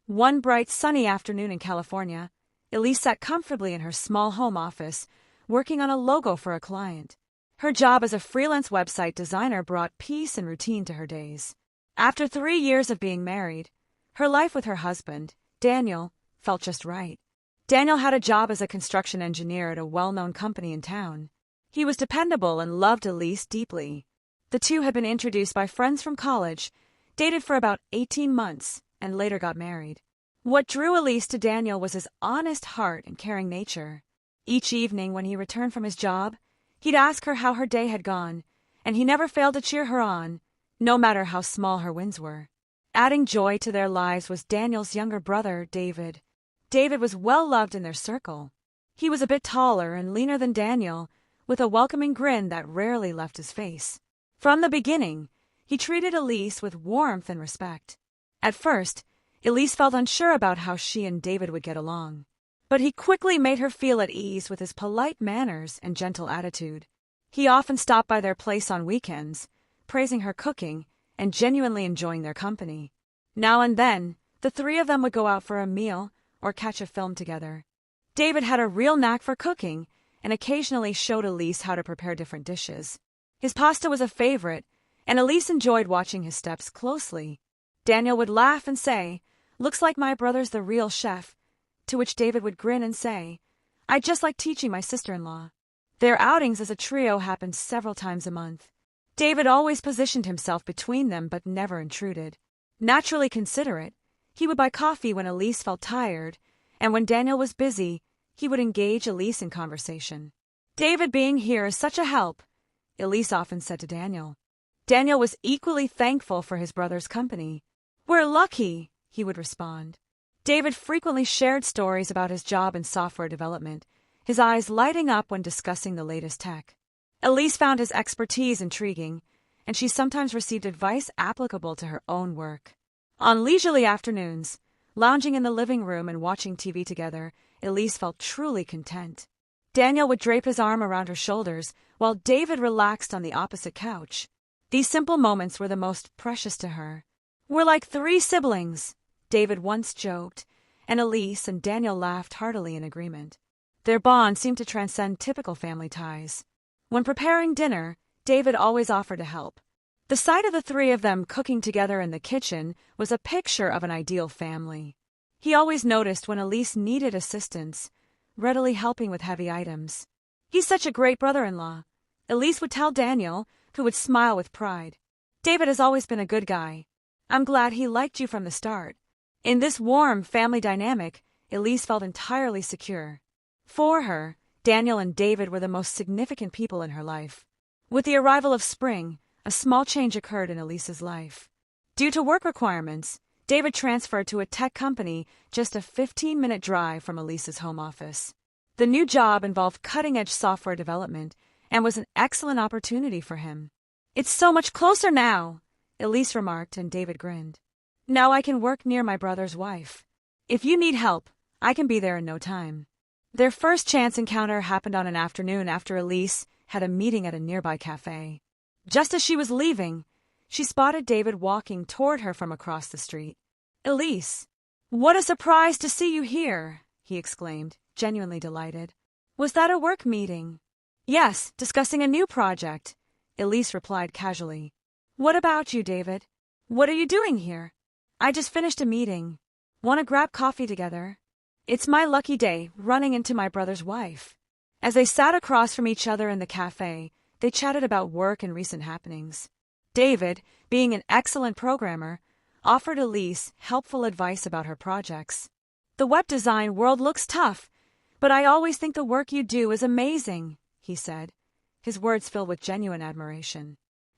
One bright sunny afternoon in California, Elise sat comfortably in her small home office, working on a logo for a client. Her job as a freelance website designer brought peace and routine to her days. After 3 years of being married, her life with her husband, Daniel, felt just right. Daniel had a job as a construction engineer at a well-known company in town. He was dependable and loved Elise deeply. The two had been introduced by friends from college, dated for about 18 months, and later got married. What drew Elise to Daniel was his honest heart and caring nature. Each evening when he returned from his job, he'd ask her how her day had gone, and he never failed to cheer her on, no matter how small her wins were. Adding joy to their lives was Daniel's younger brother, David. David was well-loved in their circle. He was a bit taller and leaner than Daniel, with a welcoming grin that rarely left his face. From the beginning, he treated Elise with warmth and respect. At first, Elise felt unsure about how she and David would get along. But he quickly made her feel at ease with his polite manners and gentle attitude. He often stopped by their place on weekends, praising her cooking and genuinely enjoying their company. Now and then, the three of them would go out for a meal or catch a film together. David had a real knack for cooking and occasionally showed Elise how to prepare different dishes. His pasta was a favorite, and Elise enjoyed watching his steps closely. Daniel would laugh and say, "Looks like my brother's the real chef," to which David would grin and say, "I just like teaching my sister-in-law." Their outings as a trio happened several times a month. David always positioned himself between them but never intruded. Naturally considerate, he would buy coffee when Elise felt tired, and when Daniel was busy, he would engage Elise in conversation. "David being here is such a help," Elise often said to Daniel. Daniel was equally thankful for his brother's company. "We're lucky," he would respond. David frequently shared stories about his job in software development, his eyes lighting up when discussing the latest tech. Elise found his expertise intriguing, and she sometimes received advice applicable to her own work. On leisurely afternoons, lounging in the living room and watching TV together, Elise felt truly content. Daniel would drape his arm around her shoulders, while David relaxed on the opposite couch. These simple moments were the most precious to her. "We're like 3 siblings," David once joked, and Elise and Daniel laughed heartily in agreement. Their bond seemed to transcend typical family ties. When preparing dinner, David always offered to help. The sight of the 3 of them cooking together in the kitchen was a picture of an ideal family. He always noticed when Elise needed assistance, readily helping with heavy items. "He's such a great brother-in-law," Elise would tell Daniel, who would smile with pride. "David has always been a good guy. I'm glad he liked you from the start." In this warm family dynamic, Elise felt entirely secure. For her, Daniel and David were the most significant people in her life. With the arrival of spring, a small change occurred in Elise's life. Due to work requirements, David transferred to a tech company just a 15-minute drive from Elise's home office. The new job involved cutting-edge software development and was an excellent opportunity for him. "It's so much closer now," Elise remarked, and David grinned. "Now I can work near my brother's wife. If you need help, I can be there in no time." Their first chance encounter happened on an afternoon after Elise had a meeting at a nearby cafe. Just as she was leaving, she spotted David walking toward her from across the street. "Elise, what a surprise to see you here," he exclaimed, genuinely delighted. "Was that a work meeting?" "Yes, discussing a new project," Elise replied casually. "What about you, David? What are you doing here?" "I just finished a meeting. Want to grab coffee together?" "It's my lucky day, running into my brother's wife." As they sat across from each other in the cafe, they chatted about work and recent happenings. David, being an excellent programmer, offered Elise helpful advice about her projects. "The web design world looks tough, but I always think the work you do is amazing," he said, his words filled with genuine admiration.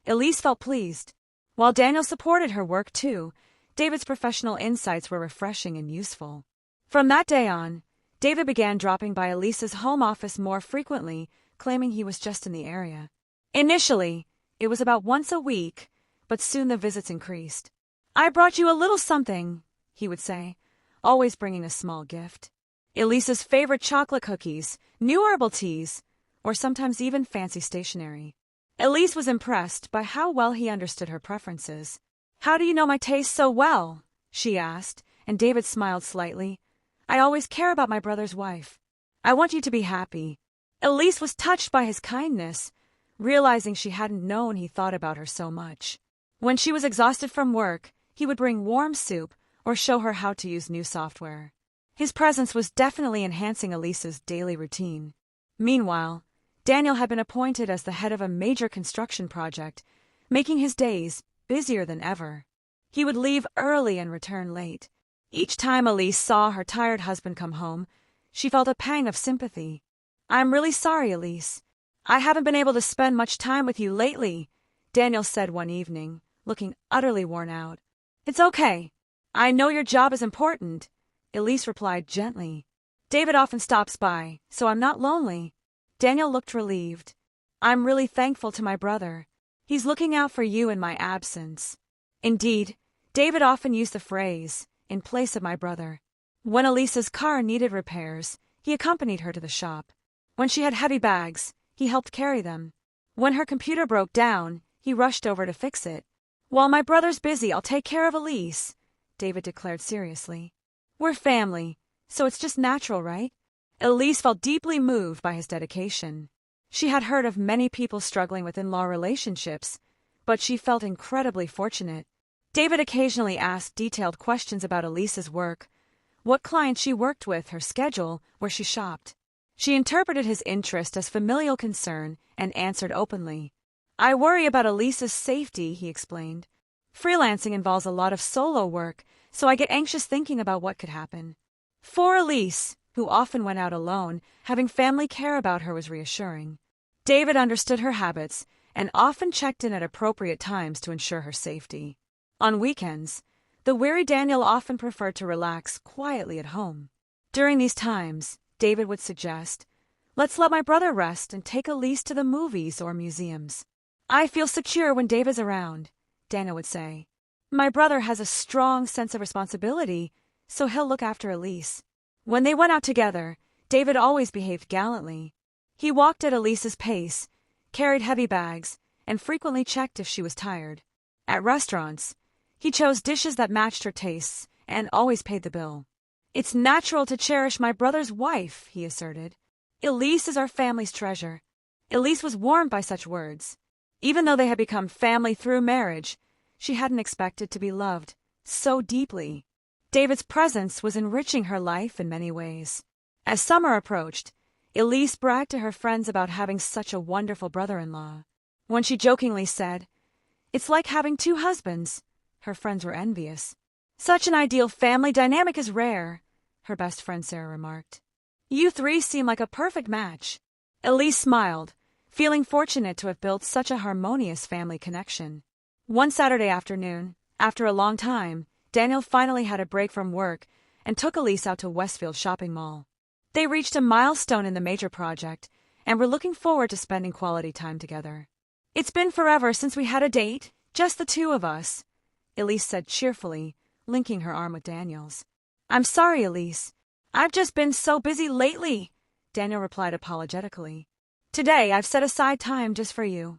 Elise felt pleased. While Daniel supported her work too, David's professional insights were refreshing and useful. From that day on, David began dropping by Elise's home office more frequently, claiming he was just in the area. Initially, it was about once a week, but soon the visits increased. "I brought you a little something," he would say, always bringing a small gift. Elise's favorite chocolate cookies, new herbal teas, or sometimes even fancy stationery. Elise was impressed by how well he understood her preferences. "How do you know my taste so well?" she asked, and David smiled slightly. "I always care about my brother's wife. I want you to be happy." Elise was touched by his kindness, realizing she hadn't known he thought about her so much. When she was exhausted from work, he would bring warm soup or show her how to use new software. His presence was definitely enhancing Elise's daily routine. Meanwhile, Daniel had been appointed as the head of a major construction project, making his days busier than ever. He would leave early and return late. Each time Elise saw her tired husband come home, she felt a pang of sympathy. "I'm really sorry, Elise. I haven't been able to spend much time with you lately," Daniel said one evening, looking utterly worn out. "It's okay. I know your job is important," Elise replied gently. "David often stops by, so I'm not lonely." Daniel looked relieved. "I'm really thankful to my brother. He's looking out for you in my absence." Indeed, David often used the phrase, "in place of my brother." When Elise's car needed repairs, he accompanied her to the shop. When she had heavy bags, he helped carry them. When her computer broke down, he rushed over to fix it. "While my brother's busy, I'll take care of Elise," David declared seriously. "We're family, so it's just natural, right?" Elise felt deeply moved by his dedication. She had heard of many people struggling with in-law relationships, but she felt incredibly fortunate. David occasionally asked detailed questions about Elise's work, what clients she worked with, her schedule, where she shopped. She interpreted his interest as familial concern and answered openly. "I worry about Elise's safety," he explained. "Freelancing involves a lot of solo work, so I get anxious thinking about what could happen." For Elise, who often went out alone, having family care about her was reassuring. David understood her habits and often checked in at appropriate times to ensure her safety. On weekends, the weary Daniel often preferred to relax quietly at home. During these times, David would suggest, "Let's let my brother rest and take Elise to the movies or museums." "I feel secure when David's around," Daniel would say. "My brother has a strong sense of responsibility, so he'll look after Elise." When they went out together, David always behaved gallantly. He walked at Elise's pace, carried heavy bags, and frequently checked if she was tired. At restaurants, he chose dishes that matched her tastes and always paid the bill. "It's natural to cherish my brother's wife," he asserted. "Elise is our family's treasure." Elise was warmed by such words. Even though they had become family through marriage, she hadn't expected to be loved so deeply. David's presence was enriching her life in many ways. As summer approached, Elise bragged to her friends about having such a wonderful brother-in-law. When she jokingly said, "It's like having two husbands," her friends were envious. "Such an ideal family dynamic is rare," her best friend Sarah remarked. "You three seem like a perfect match." Elise smiled, feeling fortunate to have built such a harmonious family connection. One Saturday afternoon, after a long time, Daniel finally had a break from work and took Elise out to Westfield Shopping Mall. They reached a milestone in the major project and were looking forward to spending quality time together. "It's been forever since we had a date, just the two of us," Elise said cheerfully, linking her arm with Daniel's. "I'm sorry, Elise. I've just been so busy lately," Daniel replied apologetically. "Today I've set aside time just for you."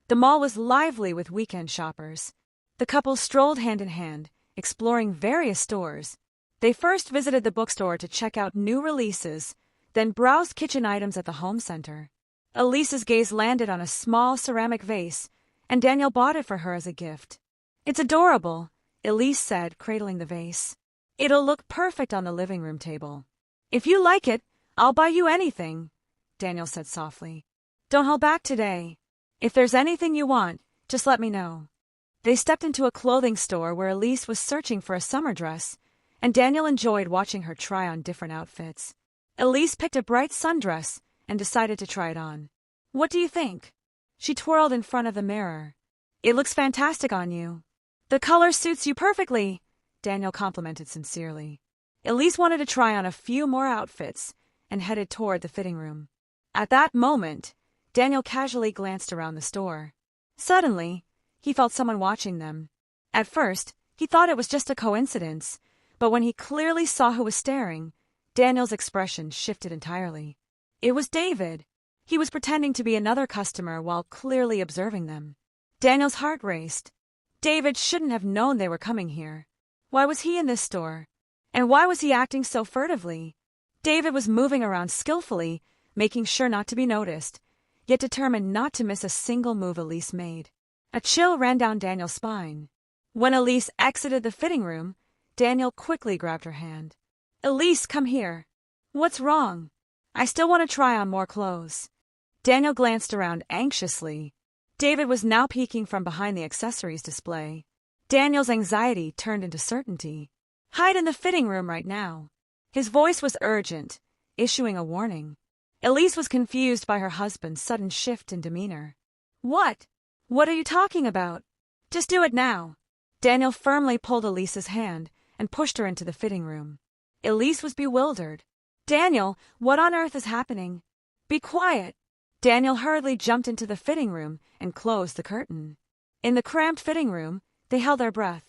The mall was lively with weekend shoppers. The couple strolled hand in hand, exploring various stores. They first visited the bookstore to check out new releases, then browsed kitchen items at the home center. Elise's gaze landed on a small ceramic vase, and Daniel bought it for her as a gift. "It's adorable," Elise said, cradling the vase. "It'll look perfect on the living room table." "If you like it, I'll buy you anything," Daniel said softly. "Don't hold back today. If there's anything you want, just let me know." They stepped into a clothing store where Elise was searching for a summer dress, and Daniel enjoyed watching her try on different outfits. Elise picked a bright sundress and decided to try it on. "What do you think?" She twirled in front of the mirror. "It looks fantastic on you." "The color suits you perfectly," Daniel complimented sincerely. Elise wanted to try on a few more outfits and headed toward the fitting room. At that moment, Daniel casually glanced around the store. Suddenly, he felt someone watching them. At first, he thought it was just a coincidence, but when he clearly saw who was staring, Daniel's expression shifted entirely. It was David. He was pretending to be another customer while clearly observing them. Daniel's heart raced. David shouldn't have known they were coming here. Why was he in this store? And why was he acting so furtively? David was moving around skillfully, making sure not to be noticed, yet determined not to miss a single move Elise made. A chill ran down Daniel's spine. When Elise exited the fitting room, Daniel quickly grabbed her hand. "Elise, come here." "What's wrong?" "I still want to try on more clothes." Daniel glanced around anxiously. David was now peeking from behind the accessories display. Daniel's anxiety turned into certainty. "Hide in the fitting room right now." His voice was urgent, issuing a warning. Elise was confused by her husband's sudden shift in demeanor. "What? What are you talking about?" "Just do it now." Daniel firmly pulled Elise's hand and pushed her into the fitting room. Elise was bewildered. "Daniel, what on earth is happening?" "Be quiet." Daniel hurriedly jumped into the fitting room and closed the curtain. In the cramped fitting room, they held their breath.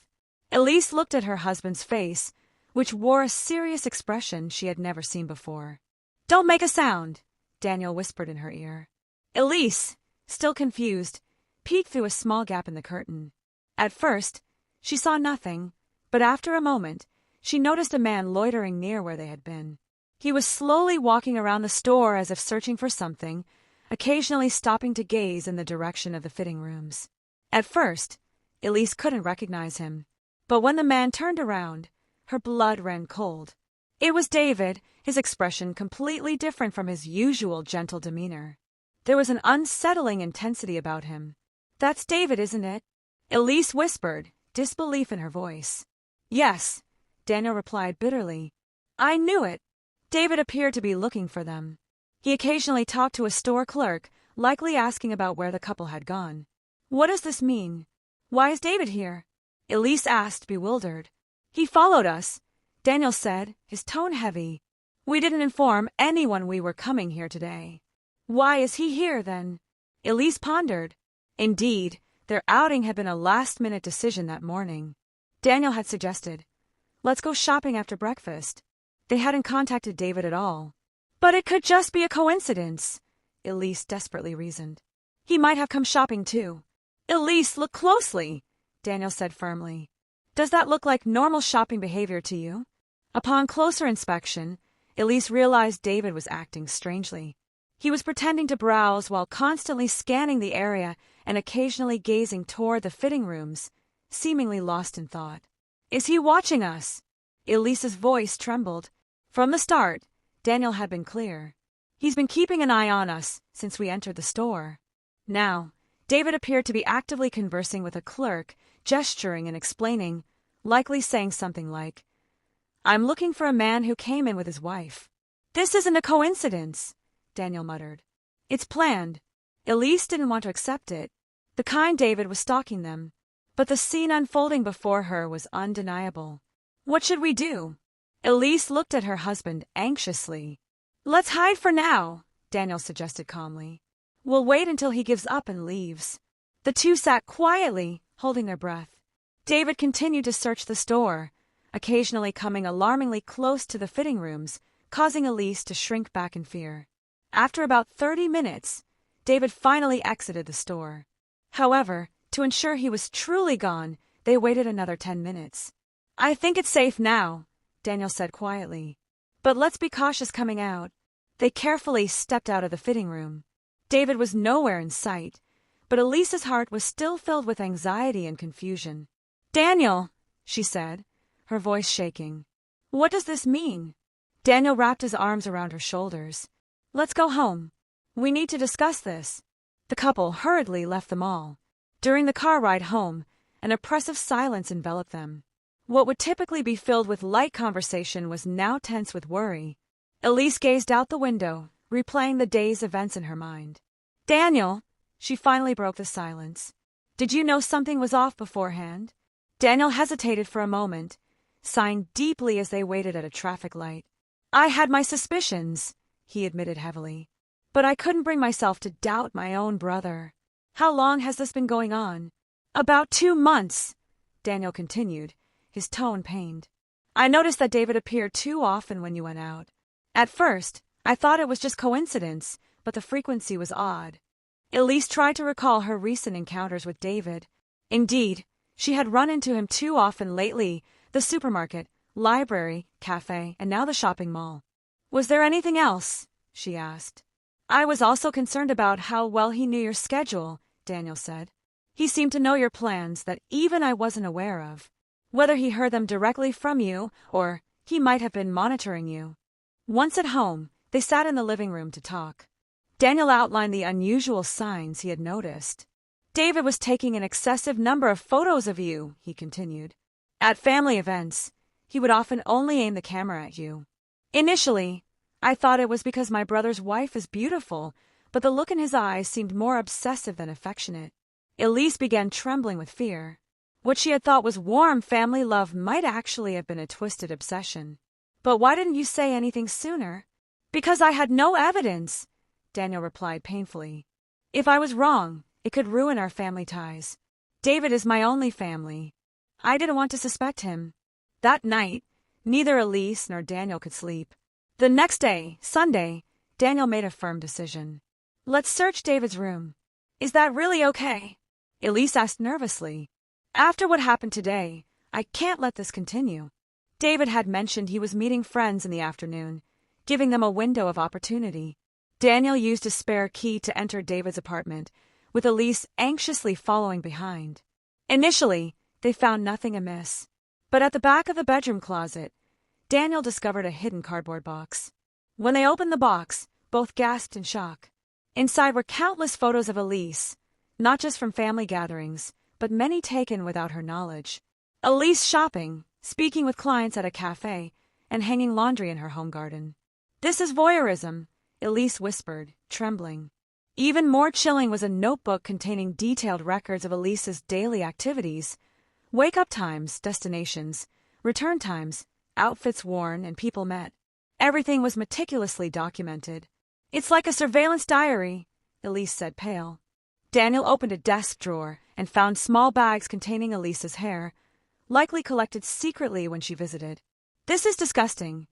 Elise looked at her husband's face, which wore a serious expression she had never seen before. "Don't make a sound," Daniel whispered in her ear. Elise, still confused, peeked through a small gap in the curtain. At first, she saw nothing, but after a moment, she noticed a man loitering near where they had been. He was slowly walking around the store as if searching for something, occasionally stopping to gaze in the direction of the fitting rooms. At first, Elise couldn't recognize him, but when the man turned around, her blood ran cold. It was David, his expression completely different from his usual gentle demeanor. There was an unsettling intensity about him. "That's David, isn't it?" Elise whispered, disbelief in her voice. "Yes," Daniel replied bitterly. "I knew it." David appeared to be looking for them. He occasionally talked to a store clerk, likely asking about where the couple had gone. "What does this mean? Why is David here?" Elise asked, bewildered. "He followed us," Daniel said, his tone heavy. "We didn't inform anyone we were coming here today." "Why is he here, then?" Elise pondered. Indeed, their outing had been a last-minute decision that morning. Daniel had suggested, "Let's go shopping after breakfast." They hadn't contacted David at all. "But it could just be a coincidence," Elise desperately reasoned. "He might have come shopping too." "Elise, look closely," Daniel said firmly. "Does that look like normal shopping behavior to you?" Upon closer inspection, Elise realized David was acting strangely. He was pretending to browse while constantly scanning the area and occasionally gazing toward the fitting rooms, seemingly lost in thought. "Is he watching us?" Elise's voice trembled. From the start, Daniel had been clear. "He's been keeping an eye on us since we entered the store." Now, David appeared to be actively conversing with a clerk, gesturing and explaining, likely saying something like, "I'm looking for a man who came in with his wife." "This isn't a coincidence," Daniel muttered. "It's planned." Elise didn't want to accept it. The kind David was stalking them, but the scene unfolding before her was undeniable. "What should we do?" Elise looked at her husband anxiously. "Let's hide for now," Daniel suggested calmly. "We'll wait until he gives up and leaves." The two sat quietly, holding their breath. David continued to search the store, occasionally coming alarmingly close to the fitting rooms, causing Elise to shrink back in fear. After about 30 minutes, David finally exited the store. However, to ensure he was truly gone, they waited another 10 minutes. "I think it's safe now," Daniel said quietly. "But let's be cautious coming out." They carefully stepped out of the fitting room. David was nowhere in sight, but Elise's heart was still filled with anxiety and confusion. "Daniel," she said, her voice shaking. "What does this mean?" Daniel wrapped his arms around her shoulders. "Let's go home. We need to discuss this." The couple hurriedly left the mall. During the car ride home, an oppressive silence enveloped them. What would typically be filled with light conversation was now tense with worry. Elise gazed out the window, replaying the day's events in her mind. "Daniel," she finally broke the silence. "Did you know something was off beforehand?" Daniel hesitated for a moment, sighing deeply as they waited at a traffic light. "I had my suspicions," he admitted heavily. "But I couldn't bring myself to doubt my own brother." "How long has this been going on?" "About 2 months," Daniel continued, his tone pained. "I noticed that David appeared too often when you went out. At first, I thought it was just coincidence, but the frequency was odd." Elise tried to recall her recent encounters with David. Indeed, she had run into him too often lately, the supermarket, library, cafe, and now the shopping mall. Was there anything else? She asked. I was also concerned about how well he knew your schedule, Daniel said. He seemed to know your plans that even I wasn't aware of. Whether he heard them directly from you, or he might have been monitoring you. Once at home, they sat in the living room to talk. Daniel outlined the unusual signs he had noticed. David was taking an excessive number of photos of you, he continued. At family events, he would often only aim the camera at you. Initially, I thought it was because my brother's wife is beautiful, but the look in his eyes seemed more obsessive than affectionate. Elise began trembling with fear. What she had thought was warm family love might actually have been a twisted obsession. But why didn't you say anything sooner? Because I had no evidence, Daniel replied painfully. If I was wrong, it could ruin our family ties. David is my only family. I didn't want to suspect him. That night, neither Elise nor Daniel could sleep. The next day, Sunday, Daniel made a firm decision. Let's search David's room. Is that really okay? Elise asked nervously. After what happened today, I can't let this continue. David had mentioned he was meeting friends in the afternoon, giving them a window of opportunity. Daniel used a spare key to enter David's apartment, with Elise anxiously following behind. Initially, they found nothing amiss. But at the back of the bedroom closet, Daniel discovered a hidden cardboard box. When they opened the box, both gasped in shock. Inside were countless photos of Elise, not just from family gatherings, but many taken without her knowledge. Elise shopping, speaking with clients at a cafe, and hanging laundry in her home garden. This is voyeurism, Elise whispered, trembling. Even more chilling was a notebook containing detailed records of Elise's daily activities, wake-up times, destinations, return times, outfits worn, and people met. Everything was meticulously documented. It's like a surveillance diary, Elise said, pale. Daniel opened a desk drawer and found small bags containing Elise's hair, likely collected secretly when she visited. This is disgusting.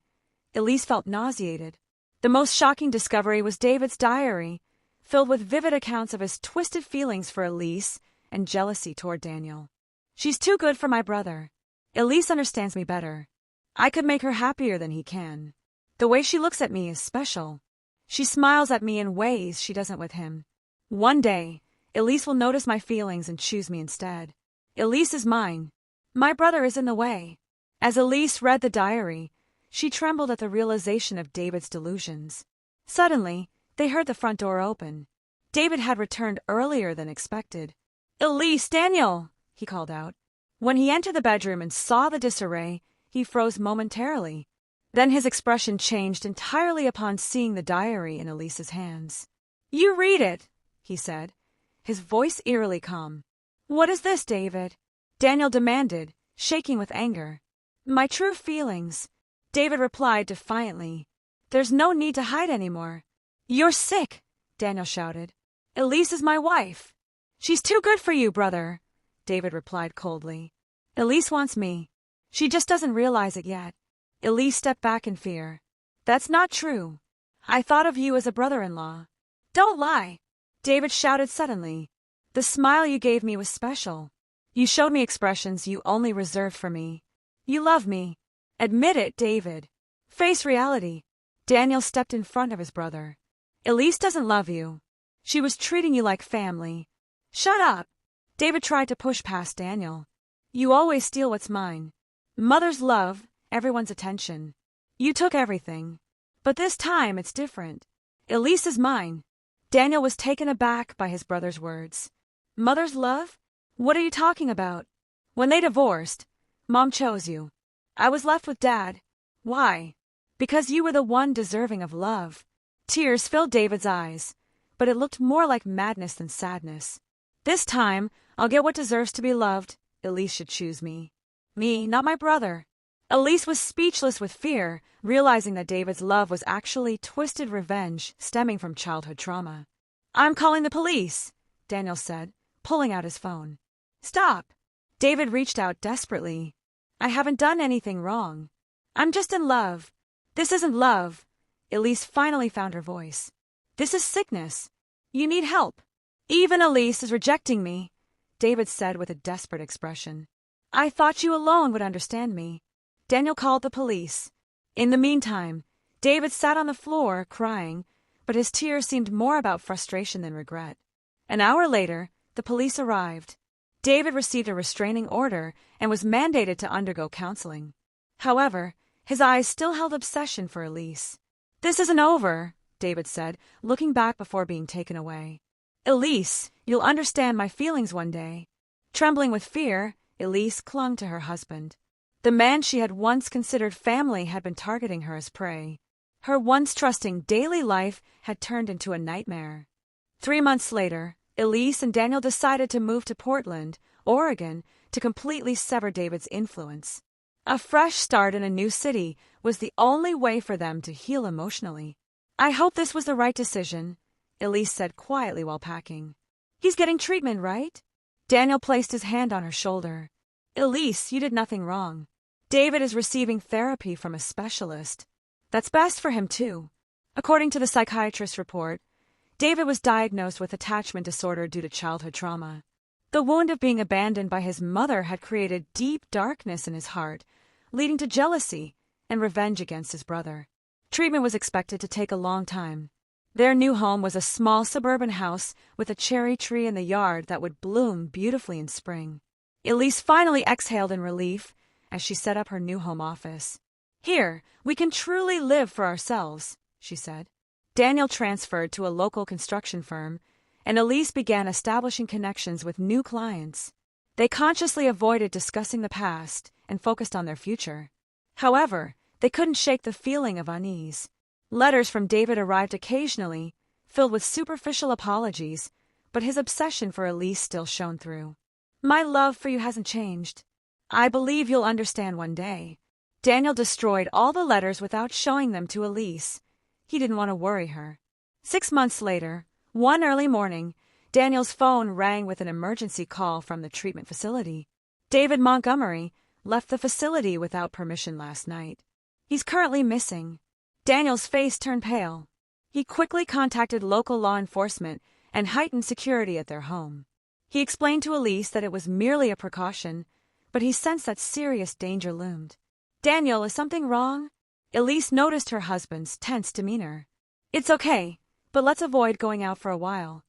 Elise felt nauseated. The most shocking discovery was David's diary, filled with vivid accounts of his twisted feelings for Elise and jealousy toward Daniel. She's too good for my brother. Elise understands me better. I could make her happier than he can. The way she looks at me is special. She smiles at me in ways she doesn't with him. One day, Elise will notice my feelings and choose me instead. Elise is mine. My brother is in the way. As Elise read the diary, she trembled at the realization of David's delusions. Suddenly, they heard the front door open. David had returned earlier than expected. Elise, Daniel, he called out. When he entered the bedroom and saw the disarray, he froze momentarily. Then his expression changed entirely upon seeing the diary in Elise's hands. You read it, he said, his voice eerily calm. What is this, David? Daniel demanded, shaking with anger. My true feelings, David replied defiantly. There's no need to hide anymore. You're sick, Daniel shouted. Elise is my wife. She's too good for you, brother, David replied coldly. Elise wants me. She just doesn't realize it yet. Elise stepped back in fear. That's not true. I thought of you as a brother-in-law. Don't lie, David shouted suddenly. The smile you gave me was special. You showed me expressions you only reserved for me. You love me. Admit it, David. Face reality. Daniel stepped in front of his brother. Elise doesn't love you. She was treating you like family. Shut up. David tried to push past Daniel. You always steal what's mine. Mother's love, everyone's attention. You took everything. But this time it's different. Elise is mine. Daniel was taken aback by his brother's words. Mother's love? What are you talking about? When they divorced, Mom chose you. I was left with Dad. Why? Because you were the one deserving of love. Tears filled David's eyes, but it looked more like madness than sadness. This time, I'll get what deserves to be loved. Elise should choose me. Me, not my brother. Elise was speechless with fear, realizing that David's love was actually twisted revenge stemming from childhood trauma. I'm calling the police, Daniel said, pulling out his phone. Stop. David reached out desperately. I haven't done anything wrong. I'm just in love. This isn't love. Elise finally found her voice. This is sickness. You need help. Even Elise is rejecting me, David said with a desperate expression. I thought you alone would understand me. Daniel called the police. In the meantime, David sat on the floor, crying, but his tears seemed more about frustration than regret. An hour later, the police arrived. David received a restraining order and was mandated to undergo counseling. However, his eyes still held obsession for Elise. "This isn't over," David said, looking back before being taken away. "Elise, you'll understand my feelings one day." Trembling with fear, Elise clung to her husband. The man she had once considered family had been targeting her as prey. Her once trusting daily life had turned into a nightmare. 3 months later, Elise and Daniel decided to move to Portland, Oregon, to completely sever David's influence. A fresh start in a new city was the only way for them to heal emotionally. "I hope this was the right decision," Elise said quietly while packing. "He's getting treatment, right?" Daniel placed his hand on her shoulder. "Elise, you did nothing wrong. David is receiving therapy from a specialist. That's best for him, too." According to the psychiatrist's report, David was diagnosed with attachment disorder due to childhood trauma. The wound of being abandoned by his mother had created deep darkness in his heart, leading to jealousy and revenge against his brother. Treatment was expected to take a long time. Their new home was a small suburban house with a cherry tree in the yard that would bloom beautifully in spring. Elise finally exhaled in relief as she set up her new home office. "Here, we can truly live for ourselves," she said. Daniel transferred to a local construction firm, and Elise began establishing connections with new clients. They consciously avoided discussing the past and focused on their future. However, they couldn't shake the feeling of unease. Letters from David arrived occasionally, filled with superficial apologies, but his obsession for Elise still shone through. "My love for you hasn't changed. I believe you'll understand one day." Daniel destroyed all the letters without showing them to Elise. He didn't want to worry her. 6 months later, one early morning, Daniel's phone rang with an emergency call from the treatment facility. "David Montgomery left the facility without permission last night. He's currently missing." Daniel's face turned pale. He quickly contacted local law enforcement and heightened security at their home. He explained to Elise that it was merely a precaution, but he sensed that serious danger loomed. "Daniel, is something wrong?" Elise noticed her husband's tense demeanor. "It's okay, but let's avoid going out for a while."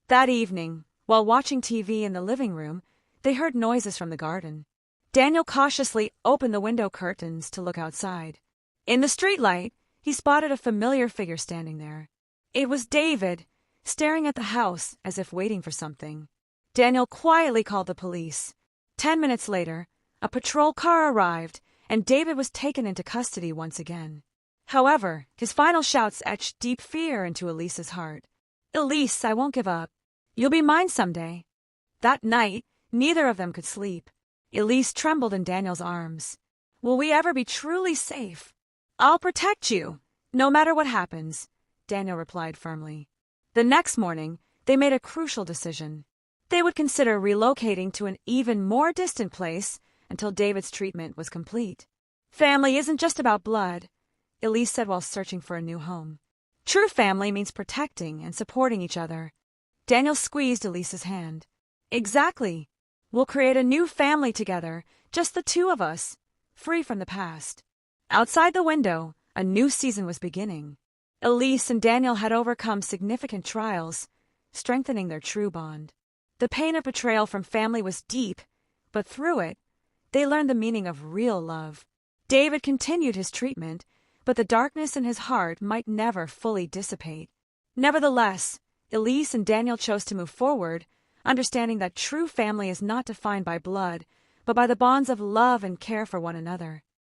That evening, while watching TV in the living room, they heard noises from the garden. Daniel cautiously opened the window curtains to look outside. In the streetlight, he spotted a familiar figure standing there. It was David, staring at the house as if waiting for something. Daniel quietly called the police. 10 minutes later, a patrol car arrived, and David was taken into custody once again. However, his final shouts etched deep fear into Elise's heart. "Elise, I won't give up. You'll be mine someday." That night, neither of them could sleep. Elise trembled in Daniel's arms. "Will we ever be truly safe?" "I'll protect you, no matter what happens," Daniel replied firmly. The next morning, they made a crucial decision. They would consider relocating to an even more distant place until David's treatment was complete. "Family isn't just about blood," Elise said while searching for a new home. "True family means protecting and supporting each other." Daniel squeezed Elise's hand. "Exactly. We'll create a new family together, just the two of us, free from the past." Outside the window, a new season was beginning. Elise and Daniel had overcome significant trials, strengthening their true bond. The pain of betrayal from family was deep, but through it, they learned the meaning of real love. David continued his treatment, but the darkness in his heart might never fully dissipate. Nevertheless, Elise and Daniel chose to move forward, understanding that true family is not defined by blood, but by the bonds of love and care for one another.